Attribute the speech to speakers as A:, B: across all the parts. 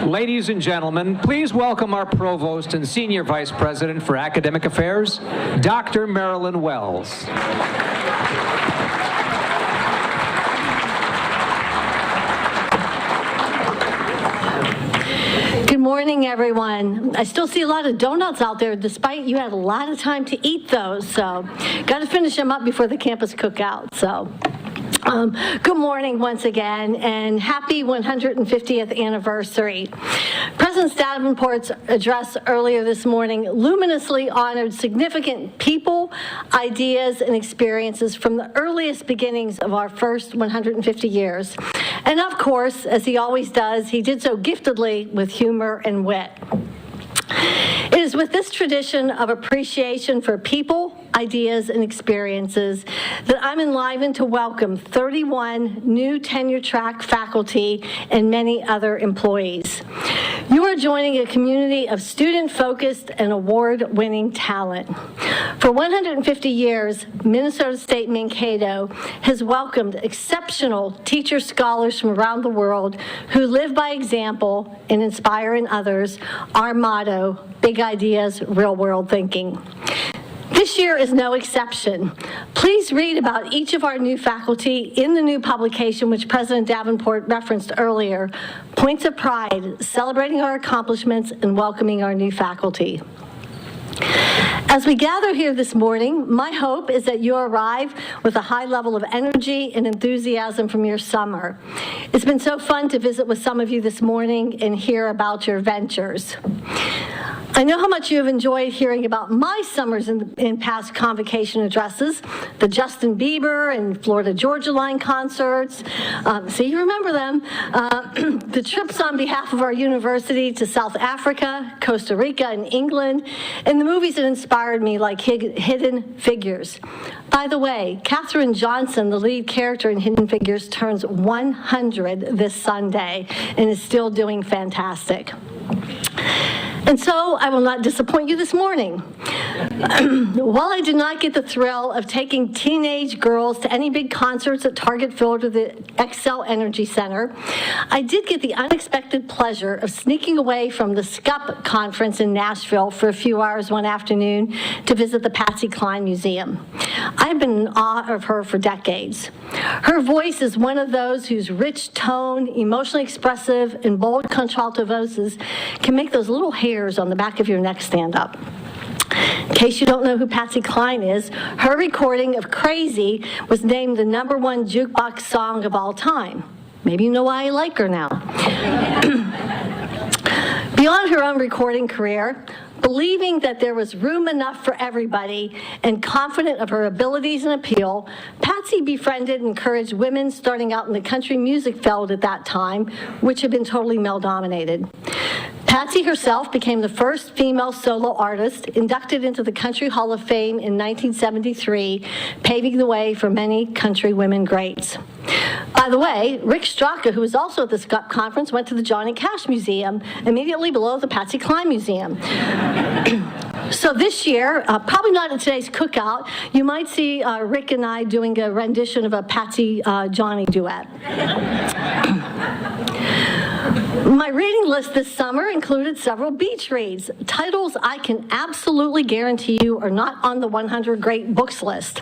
A: Ladies and gentlemen, please welcome our Provost and Senior Vice President for Academic Affairs, Dr. Marilyn Wells.
B: Good morning, everyone. I still see a lot of donuts out there, despite you had a lot of time to eat those, so got to finish them up before the campus cookout. So. Good morning once again, and happy 150th anniversary. President Davenport's address earlier this morning luminously honored significant people, ideas, and experiences from the earliest beginnings of our first 150 years. And of course, as he always does, he did so giftedly with humor and wit. It is with this tradition of appreciation for people, ideas, and experiences that I'm enlivened to welcome 31 new tenure-track faculty and many other employees. You are joining a community of student-focused and award-winning talent. For 150 years, Minnesota State Mankato has welcomed exceptional teacher scholars from around the world who live by example and inspire in others our motto, big ideas, real world thinking. This year is no exception. Please read about each of our new faculty in the new publication, which President Davenport referenced earlier, Points of Pride, celebrating our accomplishments and welcoming our new faculty. As we gather here this morning, my hope is that you arrive with a high level of energy and enthusiasm from your summer. It's been so fun to visit with some of you this morning and hear about your ventures. I know how much you have enjoyed hearing about my summers in past convocation addresses, the Justin Bieber and Florida Georgia Line concerts, so you remember them, the trips on behalf of our university to South Africa, Costa Rica, and England, and the movies that inspired me like Hidden Figures. By the way, Katherine Johnson, the lead character in Hidden Figures, turns 100 this Sunday and is still doing fantastic. And so I will not disappoint you this morning. While I did not get the thrill of taking teenage girls to any big concerts at Target Field or the Xcel Energy Center, I did get the unexpected pleasure of sneaking away from the SCUP conference in Nashville for a few hours one afternoon to visit the Patsy Cline Museum. I've been in awe of her for decades. Her voice is one of those whose rich tone, emotionally expressive, and bold contralto voices can make those little hairs on the back of your neck stand up. In case you don't know who Patsy Cline is, her recording of Crazy was named the #1 jukebox song of all time. Maybe you know why I like her now. Beyond her own recording career, believing that there was room enough for everybody and confident of her abilities and appeal, Patsy befriended and encouraged women starting out in the country music field at that time, which had been totally male-dominated. Patsy herself became the first female solo artist inducted into the Country Hall of Fame in 1973, paving the way for many country women greats. By the way, Rick Straka, who was also at the SCUP conference, went to the Johnny Cash Museum, immediately below the Patsy Cline Museum. So this year, probably not at today's cookout, you might see Rick and I doing a rendition of a Patsy Johnny duet. My reading list this summer included several beach reads, titles I can absolutely guarantee you are not on the 100 great books list.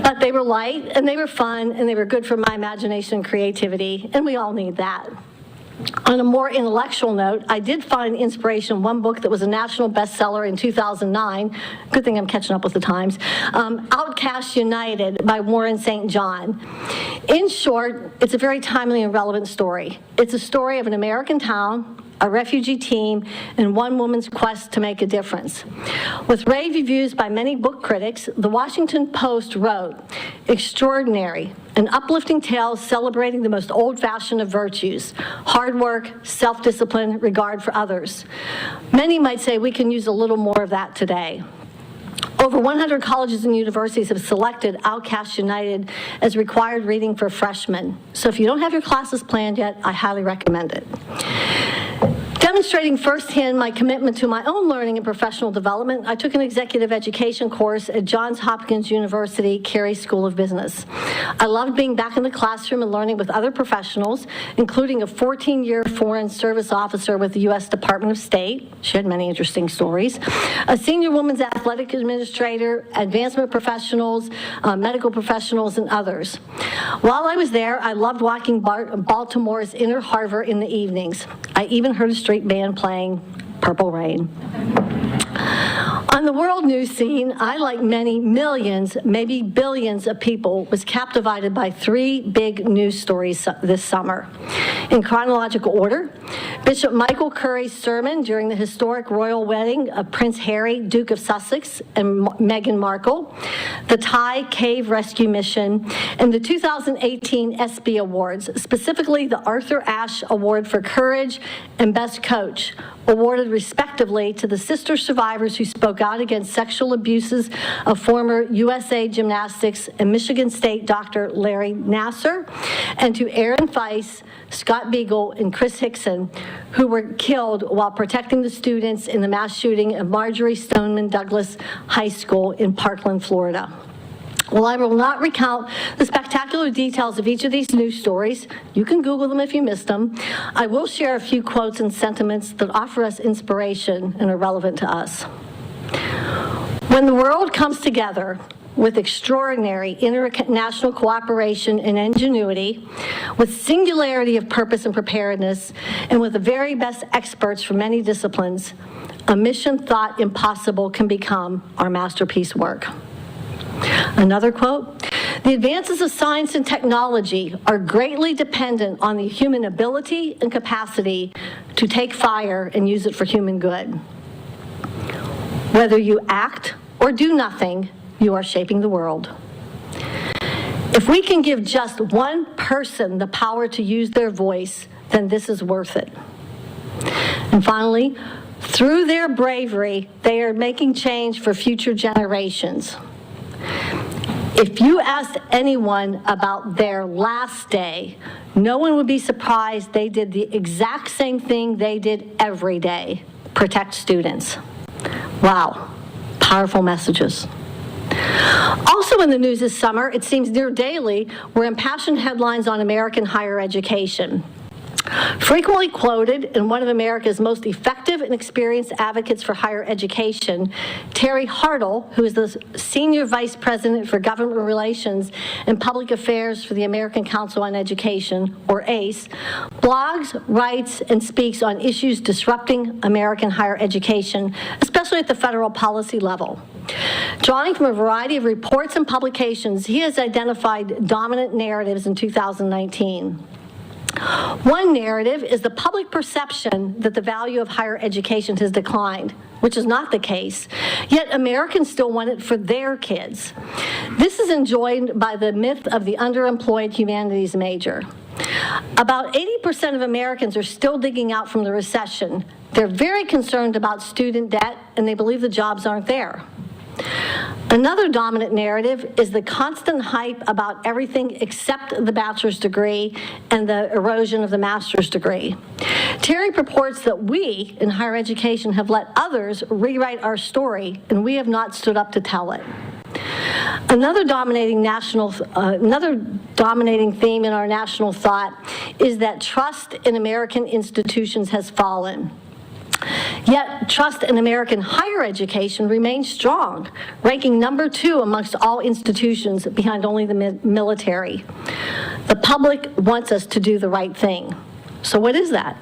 B: But they were light, and they were fun, and they were good for my imagination and creativity, and we all need that. On a more intellectual note, I did find inspiration in one book that was a national bestseller in 2009. Good thing I'm catching up with the times. Outcast United by Warren St. John. In short, it's a very timely and relevant story. It's a story of an American town, a refugee team, and one woman's quest to make a difference. With rave reviews by many book critics, the Washington Post wrote, "Extraordinary, an uplifting tale celebrating the most old-fashioned of virtues, hard work, self-discipline, regard for others." Many might say we can use a little more of that today. Over 100 colleges and universities have selected Outcast United as required reading for freshmen. So if you don't have your classes planned yet, I highly recommend it. Demonstrating firsthand my commitment to my own learning and professional development, I took an executive education course at Johns Hopkins University Carey School of Business. I loved being back in the classroom and learning with other professionals, including a 14-year foreign service officer with the U.S. Department of State. She had many interesting stories. A senior women's athletic administrator, advancement professionals, medical professionals, and others. While I was there, I loved walking Baltimore's Inner Harbor in the evenings. I even heard a street band playing Purple Rain. On the world news scene, I, like many millions, maybe billions of people, was captivated by three big news stories this summer. In chronological order, Bishop Michael Curry's sermon during the historic royal wedding of Prince Harry, Duke of Sussex, and Meghan Markle, the Thai cave rescue mission, and the 2018 ESPY Awards, specifically the Arthur Ashe Award for Courage and Best Coach, awarded respectively to the sister survivors who spoke out against sexual abuses of former USA Gymnastics and Michigan State Dr. Larry Nassar, and to Aaron Feist, Scott Beagle, and Chris Hickson, who were killed while protecting the students in the mass shooting of Marjorie Stoneman Douglas High School in Parkland, Florida. Well, I will not recount the spectacular details of each of these news stories. You can Google them if you missed them. I will share a few quotes and sentiments that offer us inspiration and are relevant to us. When the world comes together with extraordinary international cooperation and ingenuity, with singularity of purpose and preparedness, and with the very best experts from many disciplines, a mission thought impossible can become our masterpiece work. Another quote, the advances of science and technology are greatly dependent on the human ability and capacity to take fire and use it for human good. Whether you act or do nothing, you are shaping the world. If we can give just one person the power to use their voice, then this is worth it. And finally, through their bravery, they are making change for future generations. If you asked anyone about their last day, no one would be surprised they did the exact same thing they did every day, protect students. Wow, powerful messages. Also in the news this summer, it seems near daily, were impassioned headlines on American higher education. Frequently quoted in one of America's most effective and experienced advocates for higher education, Terry Hardl, who is the Senior Vice President for Government Relations and Public Affairs for the American Council on Education, or ACE, blogs, writes, and speaks on issues disrupting American higher education, especially at the federal policy level. Drawing from a variety of reports and publications, he has identified dominant narratives in 2019. One narrative is the public perception that the value of higher education has declined, which is not the case, yet Americans still want it for their kids. This is enjoined by the myth of the underemployed humanities major. About 80% of Americans are still digging out from the recession. They're very concerned about student debt, and they believe the jobs aren't there. Another dominant narrative is the constant hype about everything except the bachelor's degree and the erosion of the master's degree. Terry purports that we in higher education have let others rewrite our story, and we have not stood up to tell it. Another dominating theme in our national thought is that trust in American institutions has fallen. Yet, trust in American higher education remains strong, ranking number 2 amongst all institutions behind only the military. The public wants us to do the right thing. So what is that?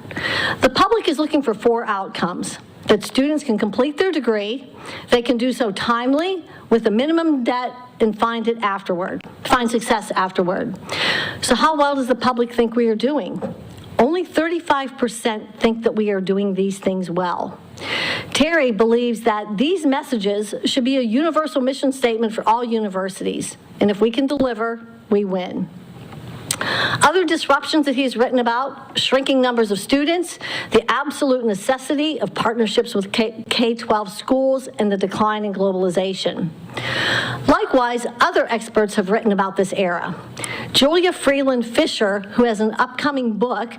B: The public is looking for 4 outcomes: that students can complete their degree, they can do so timely, with a minimum debt, and find success afterward. So how well does the public think we are doing? Only 35% think that we are doing these things well. Terry believes that these messages should be a universal mission statement for all universities, and if we can deliver, we win. Other disruptions that he's written about: shrinking numbers of students, the absolute necessity of partnerships with K-12 schools, and the decline in globalization. Likewise, other experts have written about this era. Julia Freeland Fischer, who has an upcoming book,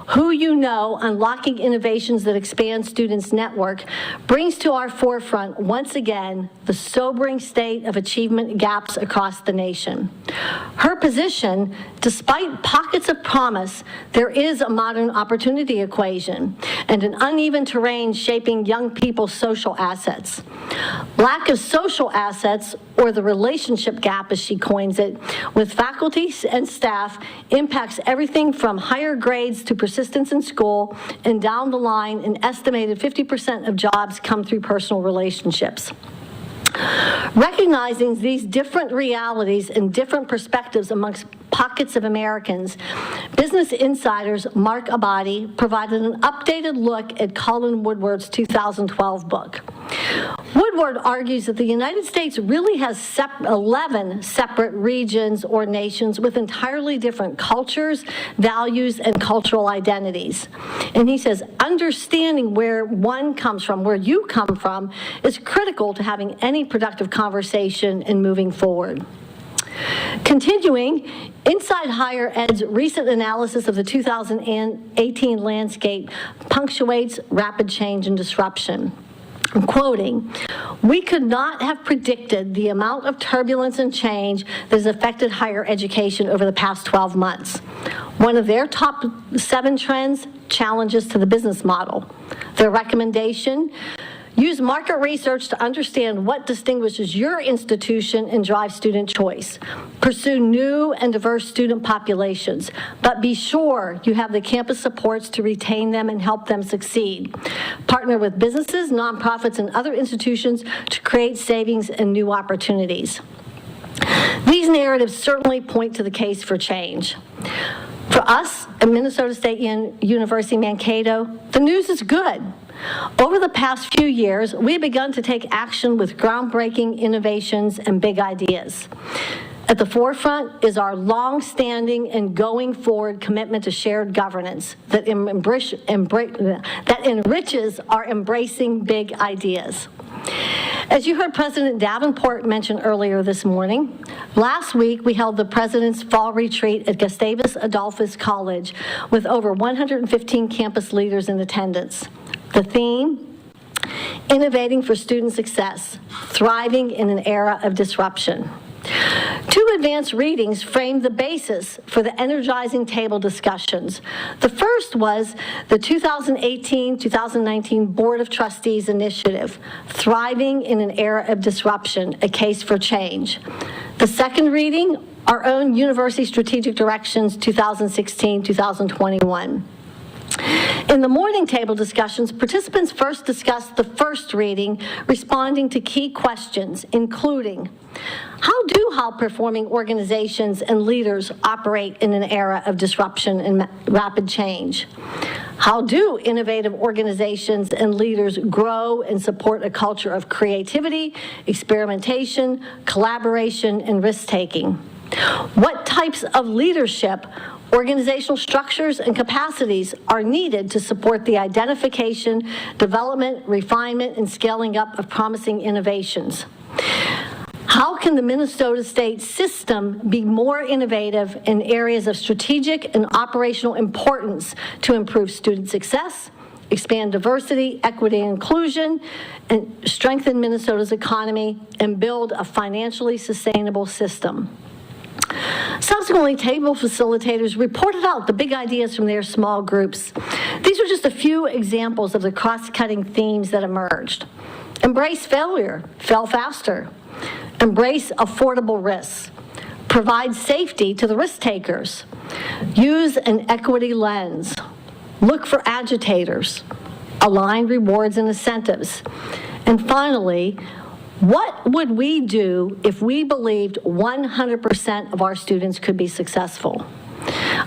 B: Who You Know, Unlocking Innovations That Expand Students' Network, brings to our forefront, once again, the sobering state of achievement gaps across the nation. Her position, despite pockets of promise, there is a modern opportunity equation and an uneven terrain shaping young people's social assets. Lack of social assets, or the relationship gap as she coins it, with faculty and staff impacts everything from higher grades to persistence in school, and down the line, an estimated 50% of jobs come through personal relationships. Recognizing these different realities and different perspectives amongst pockets of Americans, Business Insider's Mark Abadi provided an updated look at Colin Woodward's 2012 book. Woodward argues that the United States really has 11 separate regions or nations with entirely different cultures, values, and cultural identities. And he says, understanding where one comes from, where you come from, is critical to having any productive conversation and moving forward. Continuing, Inside Higher Ed's recent analysis of the 2018 landscape punctuates rapid change and disruption. I'm quoting, "We could not have predicted the amount of turbulence and change that has affected higher education over the past 12 months. One of their top 7 trends, challenges to the business model. Their recommendation, use market research to understand what distinguishes your institution and drive student choice. Pursue new and diverse student populations, but be sure you have the campus supports to retain them and help them succeed. Partner with businesses, nonprofits, and other institutions to create savings and new opportunities." These narratives certainly point to the case for change. For us at Minnesota State University Mankato, the news is good. Over the past few years, we have begun to take action with groundbreaking innovations and big ideas. At the forefront is our long-standing and going forward commitment to shared governance that enriches our embracing big ideas. As you heard President Davenport mention earlier this morning, last week we held the President's Fall Retreat at Gustavus Adolphus College with over 115 campus leaders in attendance. The theme, innovating for student success, thriving in an era of disruption. 2 advanced readings framed the basis for the energizing table discussions. The first was the 2018-2019 Board of Trustees Initiative, Thriving in an Era of Disruption, A Case for Change. The second reading, our own University Strategic Directions 2016-2021. In the morning table discussions, participants first discussed the first reading, responding to key questions, including, how do high-performing organizations and leaders operate in an era of disruption and rapid change? How do innovative organizations and leaders grow and support a culture of creativity, experimentation, collaboration, and risk-taking? What types of leadership, organizational structures, and capacities are needed to support the identification, development, refinement, and scaling up of promising innovations? How can the Minnesota State system be more innovative in areas of strategic and operational importance to improve student success, expand diversity, equity, and inclusion, and strengthen Minnesota's economy, and build a financially sustainable system? Subsequently, table facilitators reported out the big ideas from their small groups. These are just a few examples of the cross-cutting themes that emerged. Embrace failure, fail faster. Embrace affordable risks. Provide safety to the risk takers. Use an equity lens. Look for agitators. Align rewards and incentives. And finally, what would we do if we believed 100% of our students could be successful?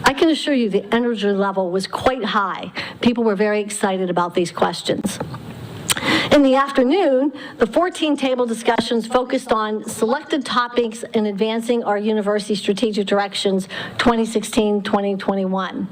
B: I can assure you the energy level was quite high. People were very excited about these questions. In the afternoon, the 14 table discussions focused on selected topics in advancing our university strategic directions 2016-2021.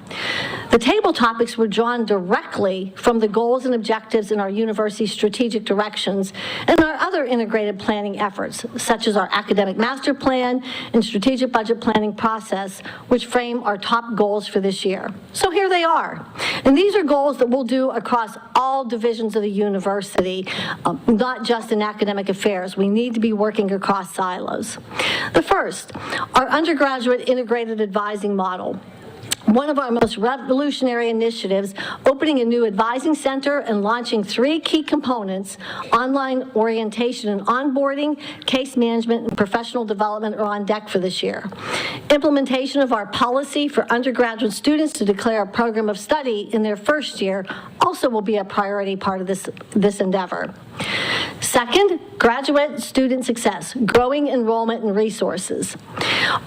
B: The table topics were drawn directly from the goals and objectives in our university strategic directions and our other integrated planning efforts, such as our academic master plan and strategic budget planning process, which frame our top goals for this year. So here they are. And these are goals that we'll do across all divisions of the university, not just in academic affairs. We need to be working across silos. The first, our undergraduate integrated advising model. One of our most revolutionary initiatives, opening a new advising center and launching 3 key components: online orientation and onboarding, case management, and professional development are on deck for this year. Implementation of our policy for undergraduate students to declare a program of study in their first year also will be a priority part of this endeavor. Second, graduate student success, growing enrollment and resources.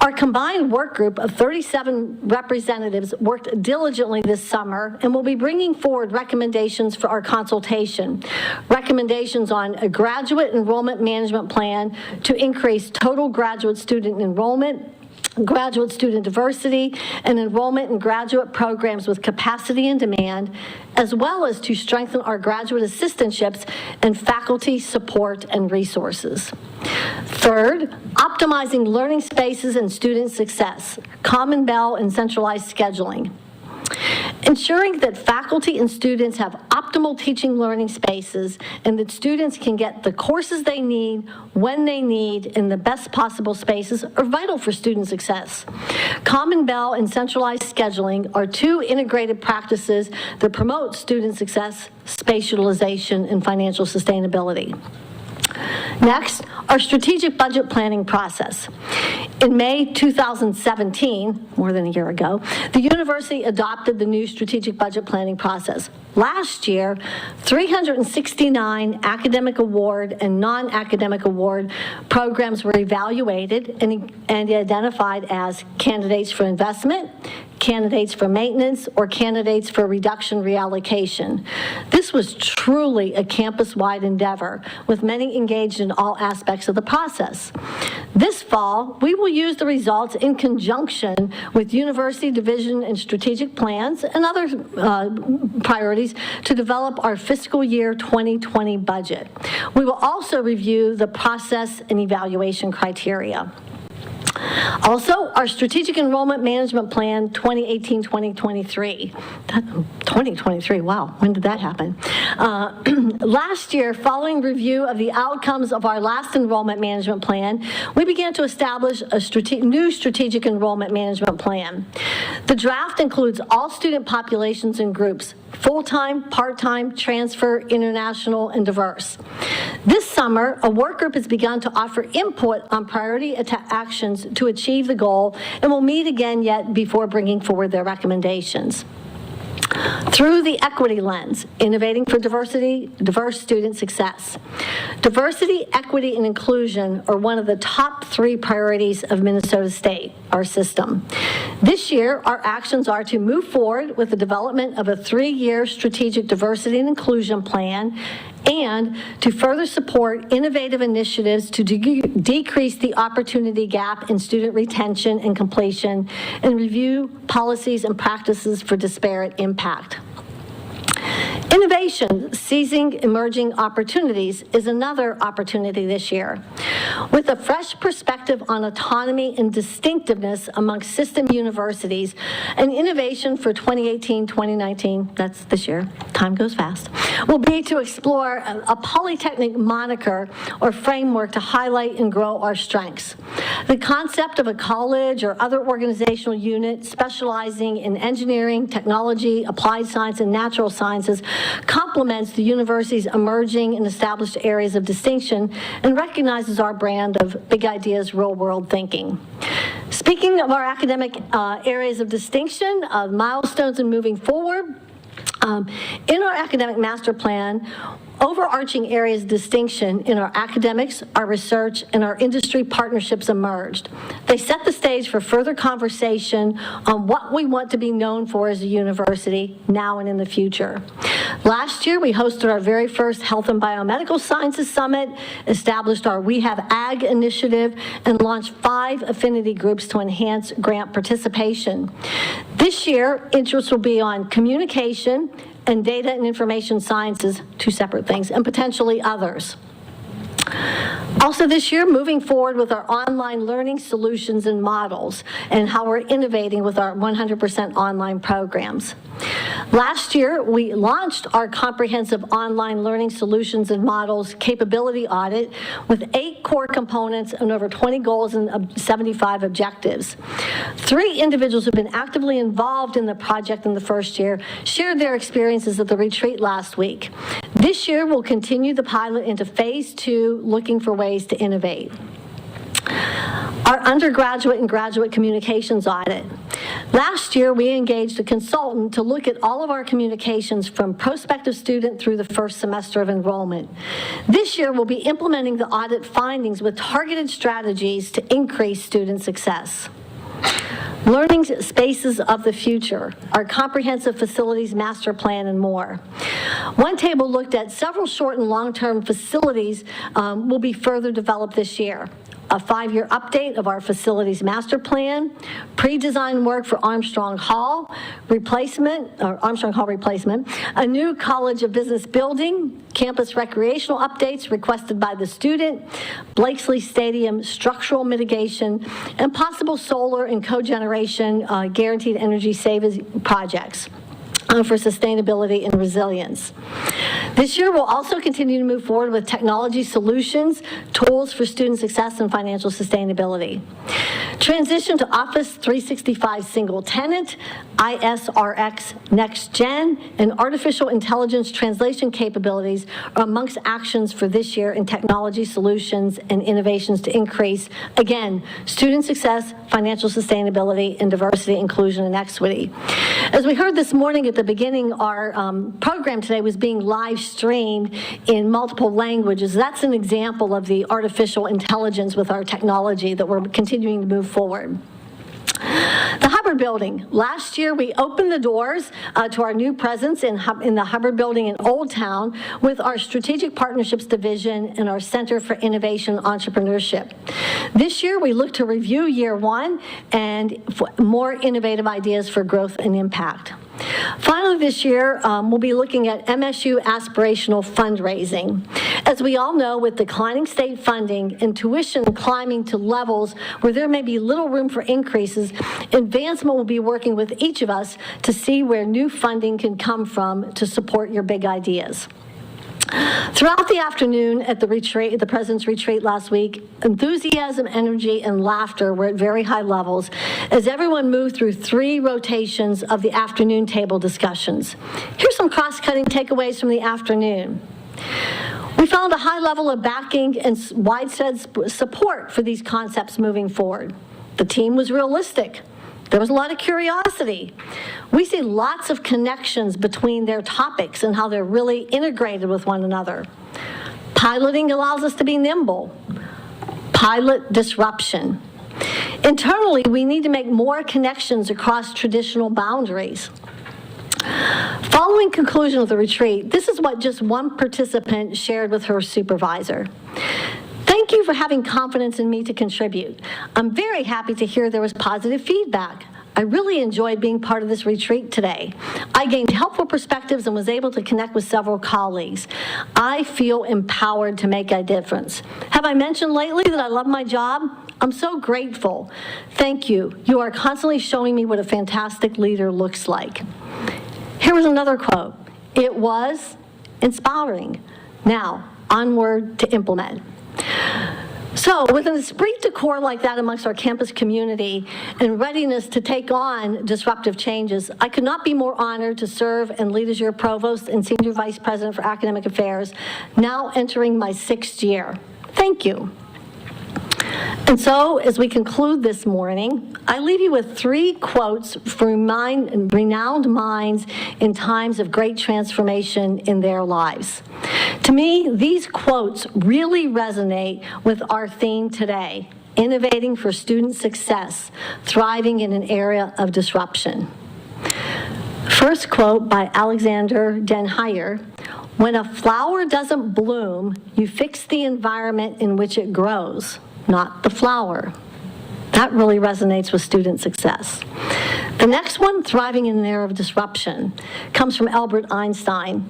B: Our combined work group of 37 representatives worked diligently this summer and will be bringing forward recommendations for our consultation. Recommendations on a graduate enrollment management plan to increase total graduate student enrollment, graduate student diversity, and enrollment in graduate programs with capacity and demand, as well as to strengthen our graduate assistantships and faculty support and resources. Third, optimizing learning spaces and student success, Common Bell and centralized scheduling. Ensuring that faculty and students have optimal teaching learning spaces and that students can get the courses they need, when they need, in the best possible spaces are vital for student success. Common Bell and centralized scheduling are 2 integrated practices that promote student success, space utilization, and financial sustainability. Next, our strategic budget planning process. In May 2017, more than a year ago, the university adopted the new strategic budget planning process. Last year, 369 academic award and non-academic award programs were evaluated and identified as candidates for investment, candidates for maintenance, or candidates for reduction reallocation. This was truly a campus-wide endeavor, with many engaged in all aspects of the process. This fall, we will use the results in conjunction with university division and strategic plans and other priorities to develop our fiscal year 2020 budget. We will also review the process and evaluation criteria. Also, our strategic enrollment management plan 2018-2023. 2023, wow, when did that happen? Last year, following review of the outcomes of our last enrollment management plan, we began to establish a new strategic enrollment management plan. The draft includes all student populations and groups: full-time, part-time, transfer, international, and diverse. This summer, a work group has begun to offer input on priority actions to achieve the goal and will meet again yet before bringing forward their recommendations. Through the equity lens, innovating for diversity, diverse student success. Diversity, equity, and inclusion are one of the top 3 priorities of Minnesota State, our system. This year, our actions are to move forward with the development of a 3-year strategic diversity and inclusion plan and to further support innovative initiatives to decrease the opportunity gap in student retention and completion and review policies and practices for disparate impact. Innovation, seizing emerging opportunities, is another opportunity this year. With a fresh perspective on autonomy and distinctiveness amongst system universities, an innovation for 2018-2019, that's this year, time goes fast, will be to explore a polytechnic moniker or framework to highlight and grow our strengths. The concept of a college or other organizational unit specializing in engineering, technology, applied science, and natural sciences complements the university's emerging and established areas of distinction and recognizes our brand of big ideas, real world thinking. Speaking of our academic areas of distinction, milestones and moving forward, in our academic master plan, overarching areas of distinction in our academics, our research, and our industry partnerships emerged. They set the stage for further conversation on what we want to be known for as a university now and in the future. Last year, we hosted our very first Health and Biomedical Sciences Summit, established our We Have Ag initiative, and launched 5 affinity groups to enhance grant participation. This year, interest will be on communication and data and information sciences, 2 separate things, and potentially others. Also this year, moving forward with our online learning solutions and models and how we're innovating with our 100% online programs. Last year, we launched our comprehensive online learning solutions and models capability audit with 8 core components and over 20 goals and 75 objectives. 3 individuals who've been actively involved in the project in the first year shared their experiences at the retreat last week. This year, we'll continue the pilot into phase 2, looking for ways to innovate. Our undergraduate and graduate communications audit. Last year, we engaged a consultant to look at all of our communications from prospective student through the first semester of enrollment. This year, we'll be implementing the audit findings with targeted strategies to increase student success. Learning spaces of the future, our comprehensive facilities master plan, and more. One table looked at several short and long-term facilities will be further developed this year. A 5-year update of our facilities master plan, pre-design work for Armstrong Hall replacement, a new College of Business building, campus recreational updates requested by the student, Blakesley Stadium structural mitigation, and possible solar and cogeneration guaranteed energy savings projects for sustainability and resilience. This year, we'll also continue to move forward with technology solutions, tools for student success, and financial sustainability. Transition to Office 365 single tenant, ISRX Next Gen, and artificial intelligence translation capabilities are amongst actions for this year in technology solutions and innovations to increase, again, student success, financial sustainability, and diversity, inclusion, and equity. As we heard this morning at the beginning, our program today was being live streamed in multiple languages. That's an example of the artificial intelligence with our technology that we're continuing to move forward. The Hubbard Building. Last year, we opened the doors to our new presence in the Hubbard Building in Old Town with our Strategic Partnerships Division and our Center for Innovation Entrepreneurship. This year, we look to review year 1 and more innovative ideas for growth and impact. Finally, this year, we'll be looking at Msu Aspirational Fundraising. As we all know, with declining state funding and tuition climbing to levels where there may be little room for increases, Advancement will be working with each of us to see where new funding can come from to support your big ideas. Throughout the afternoon at the retreat, the President's retreat last week, enthusiasm, energy, and laughter were at very high levels as everyone moved through 3 rotations of the afternoon table discussions. Here's some cross-cutting takeaways from the afternoon. We found a high level of backing and widespread support for these concepts moving forward. The team was realistic. There was a lot of curiosity. We see lots of connections between their topics and how they're really integrated with one another. Piloting allows us to be nimble. Pilot disruption. Internally, we need to make more connections across traditional boundaries. Following conclusion of the retreat, this is what just one participant shared with her supervisor. Thank you for having confidence in me to contribute. I'm very happy to hear there was positive feedback. I really enjoyed being part of this retreat today. I gained helpful perspectives and was able to connect with several colleagues. I feel empowered to make a difference. Have I mentioned lately that I love my job? I'm so grateful. Thank you. You are constantly showing me what a fantastic leader looks like. Here was another quote. It was inspiring. Now, onward to implement. So with an esprit de corps like that amongst our campus community and readiness to take on disruptive changes, I could not be more honored to serve and lead as your Provost and Senior Vice President for Academic Affairs, now entering my 6th year. Thank you. And so, as we conclude this morning, I leave you with 3 quotes from renowned minds in times of great transformation in their lives. To me, these quotes really resonate with our theme today: innovating for student success, thriving in an area of disruption. First quote by Alexander Den Heyer: "When a flower doesn't bloom, you fix the environment in which it grows, not the flower." That really resonates with student success. The next one, thriving in an era of disruption, comes from Albert Einstein.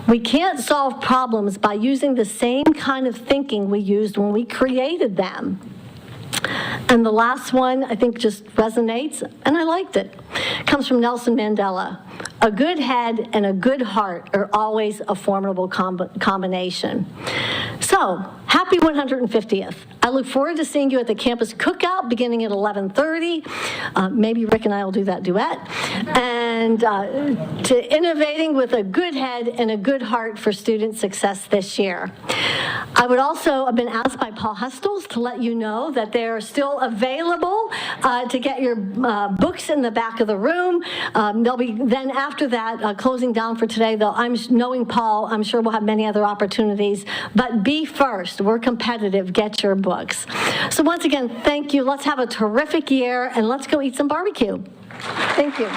B: "We can't solve problems by using the same kind of thinking we used when we created them." And the last one, I think, just resonates, and I liked it. Comes from Nelson Mandela. "A good head and a good heart are always a formidable combination." So, happy 150th. I look forward to seeing you at the campus cookout beginning at 11:30. Maybe Rick and I will do that duet. And to innovating with a good head and a good heart for student success this year. I would also have been asked by Paul Hustles to let you know that they're still available to get your books in the back of the room. They'll be then after that closing down for today. Though knowing Paul, I'm sure we'll have many other opportunities. But be first. We're competitive. Get your books. So once again, thank you. Let's have a terrific year, and let's go eat some barbecue. Thank you.